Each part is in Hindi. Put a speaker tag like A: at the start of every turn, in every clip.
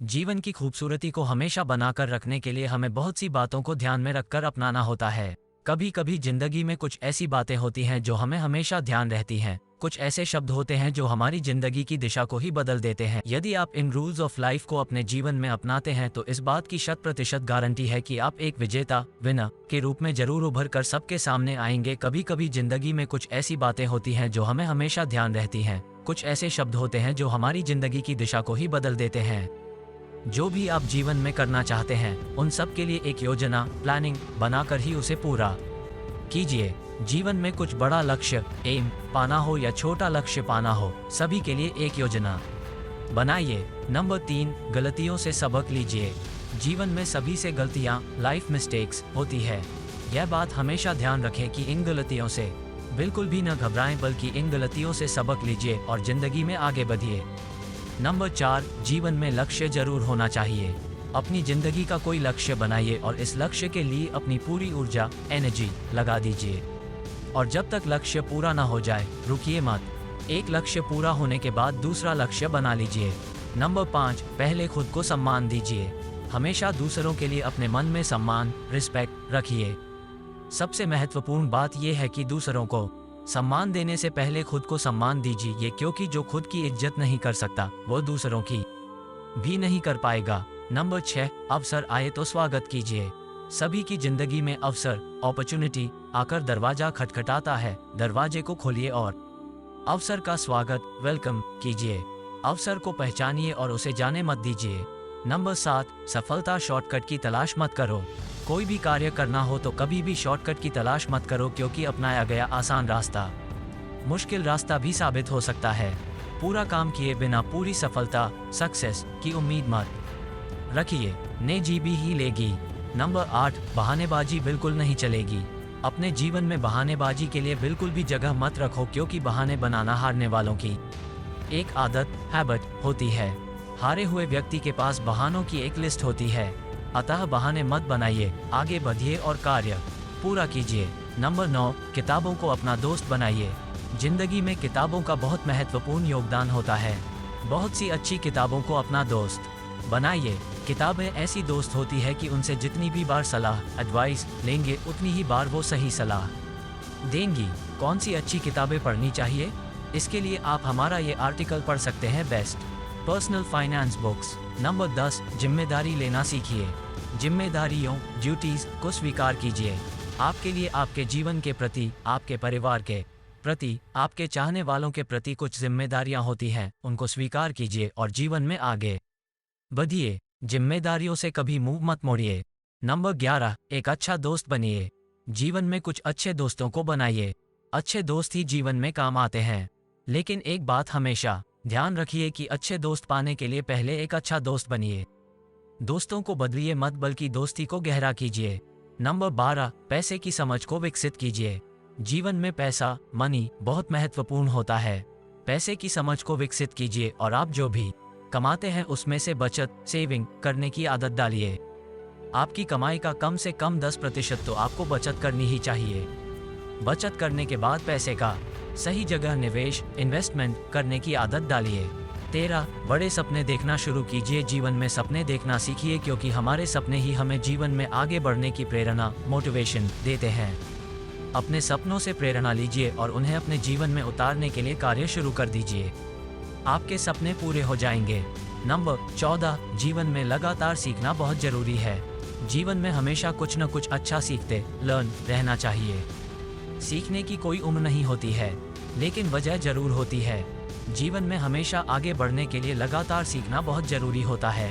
A: जीवन की खूबसूरती को हमेशा बनाकर रखने के लिए हमें बहुत सी बातों को ध्यान में रखकर अपनाना होता है। कभी कभी जिंदगी में कुछ ऐसी बातें होती हैं जो हमें हमेशा ध्यान रहती हैं। कुछ ऐसे शब्द होते हैं जो हमारी जिंदगी की दिशा को ही बदल देते हैं। यदि आप इन रूल्स ऑफ लाइफ को अपने जीवन में अपनाते हैं तो इस बात की 100% गारंटी है कि आप एक विजेता विनर के रूप में जरूर उभर कर सबके सामने आएंगे। कभी कभी जिंदगी में कुछ ऐसी बातें होती हैं जो हमें हमेशा ध्यान रहती हैं। कुछ ऐसे शब्द होते हैं जो हमारी जिंदगी की दिशा को ही बदल देते हैं। जो भी आप जीवन में करना चाहते हैं उन सब के लिए एक योजना प्लानिंग बनाकर ही उसे पूरा कीजिए। जीवन में कुछ बड़ा लक्ष्य एम पाना हो या छोटा लक्ष्य पाना हो, सभी के लिए एक योजना बनाइए। नंबर 3, गलतियों से सबक लीजिए। जीवन में सभी से गलतियां लाइफ मिस्टेक्स होती है। यह बात हमेशा ध्यान रखें कि इन गलतियों से बिल्कुल भी न घबराएं, बल्कि इन गलतियों से सबक लीजिए और जिंदगी में आगे बढ़िए। नंबर 4, जीवन में लक्ष्य जरूर होना चाहिए। अपनी जिंदगी का कोई लक्ष्य बनाइए और इस लक्ष्य के लिए अपनी पूरी ऊर्जा एनर्जी लगा दीजिए। और जब तक लक्ष्य पूरा ना हो जाए रुकिए मत। एक लक्ष्य पूरा होने के बाद दूसरा लक्ष्य बना लीजिए। नंबर 5, पहले खुद को सम्मान दीजिए। हमेशा दूसरों के लिए अपने मन में सम्मान रिस्पेक्ट रखिए। सबसे महत्वपूर्ण बात यह है कि दूसरों को सम्मान देने से पहले खुद को सम्मान दीजिए, क्योंकि जो खुद की इज्जत नहीं कर सकता वो दूसरों की भी नहीं कर पाएगा। नंबर 6, अवसर आए तो स्वागत कीजिए। सभी की जिंदगी में अवसर अपॉर्चुनिटी आकर दरवाजा खटखटाता है। दरवाजे को खोलिए और अवसर का स्वागत वेलकम कीजिए। अवसर को पहचानिए और उसे जाने मत दीजिए। नंबर 7, सफलता शॉर्टकट की तलाश मत करो। कोई भी कार्य करना हो तो कभी भी शॉर्टकट की तलाश मत करो, क्योंकि अपनाया गया आसान रास्ता मुश्किल रास्ता भी साबित हो सकता है। पूरा काम किए बिना पूरी सफलता सक्सेस की उम्मीद मत रखिए, ने जीबी ही लेगी। नंबर 8, बहानेबाजी बिल्कुल नहीं चलेगी। अपने जीवन में बहानेबाजी के लिए बिल्कुल भी जगह मत रखो, क्योंकि बहाने बनाना हारने वालों की एक आदत हैबिट होती है। हारे हुए व्यक्ति के पास बहानों की एक लिस्ट होती है। अतः बहाने मत बनाइए, आगे बढ़िए और कार्य पूरा कीजिए। नंबर 9, किताबों को अपना दोस्त बनाइए। जिंदगी में किताबों का बहुत महत्वपूर्ण योगदान होता है। बहुत सी अच्छी किताबों को अपना दोस्त बनाइए। किताबें ऐसी दोस्त होती है कि उनसे जितनी भी बार सलाह एडवाइस लेंगे उतनी ही बार वो सही सलाह देंगी। कौन सी अच्छी किताबें पढ़नी चाहिए, इसके लिए आप हमारा ये आर्टिकल पढ़ सकते हैं, best personal finance books. Number 10, जिम्मेदारी लेना सीखिए। जिम्मेदारियों ड्यूटीज को स्वीकार कीजिए। आपके लिए आपके जीवन के प्रति, आपके परिवार के प्रति, आपके चाहने वालों के प्रति कुछ जिम्मेदारियां होती हैं, उनको स्वीकार कीजिए और जीवन में आगे बढ़िए। जिम्मेदारियों से कभी मुंह मत मोड़िए। नंबर 11, एक अच्छा दोस्त बनिए। जीवन में कुछ अच्छे दोस्तों को बनाइए। अच्छे दोस्त ही जीवन में काम आते हैं। लेकिन एक बात हमेशा ध्यान रखिए कि अच्छे दोस्त पाने के लिए पहले एक अच्छा दोस्त बनिए। दोस्तों को बदलिए मत, बल्कि दोस्ती को गहरा कीजिए। नंबर 12, पैसे की समझ को विकसित कीजिए। जीवन में पैसा मनी बहुत महत्वपूर्ण होता है। पैसे की समझ को विकसित कीजिए और आप जो भी कमाते हैं उसमें से बचत सेविंग करने की आदत डालिए। आपकी कमाई का कम से कम 10% तो आपको बचत करनी ही चाहिए। बचत करने के बाद पैसे का सही जगह निवेश इन्वेस्टमेंट करने की आदत डालिए। 13, बड़े सपने देखना शुरू कीजिए। जीवन में सपने देखना सीखिए, क्योंकि हमारे सपने ही हमें जीवन में आगे बढ़ने की प्रेरणा मोटिवेशन देते हैं। अपने सपनों से प्रेरणा लीजिए और उन्हें अपने जीवन में उतारने के लिए कार्य शुरू कर दीजिए। आपके सपने पूरे हो जाएंगे। नंबर 14, जीवन में लगातार सीखना बहुत जरूरी है। जीवन में हमेशा कुछ न कुछ अच्छा सीखते लर्न रहना चाहिए। सीखने की कोई उम्र नहीं होती है, लेकिन वजह जरूर होती है। जीवन में हमेशा आगे बढ़ने के लिए लगातार सीखना बहुत जरूरी होता है।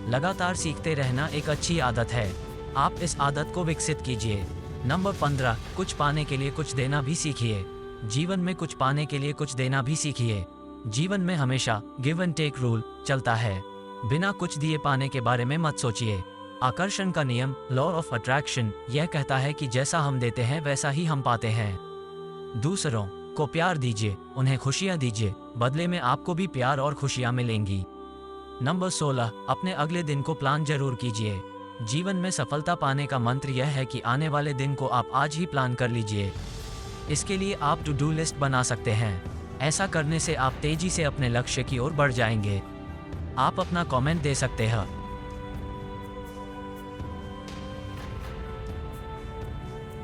A: लगातार सीखते रहना एक अच्छी आदत है। आप इस आदत को विकसित कीजिए। नंबर 15, कुछ पाने के लिए कुछ देना भी सीखिए। जीवन में कुछ पाने के लिए कुछ देना भी सीखिए। जीवन में हमेशा गिव एंड टेक रूल चलता है। बिना कुछ दिए पाने के बारे में मत सोचिए। आकर्षण का नियम लॉ ऑफ अट्रैक्शन यह कहता है कि जैसा हम देते हैं वैसा ही हम पाते हैं। दूसरों को प्यार दीजिए, उन्हें खुशियां दीजिए, बदले में आपको भी प्यार और खुशियां मिलेंगी। नंबर 16, अपने अगले दिन को प्लान जरूर कीजिए। जीवन में सफलता पाने का मंत्र यह है कि आने वाले दिन को आप आज ही प्लान कर लीजिए। इसके लिए आप टू डू लिस्ट बना सकते हैं। ऐसा करने से आप तेजी से अपने लक्ष्य की ओर बढ़ जाएंगे। आप अपना कमेंट दे सकते हैं।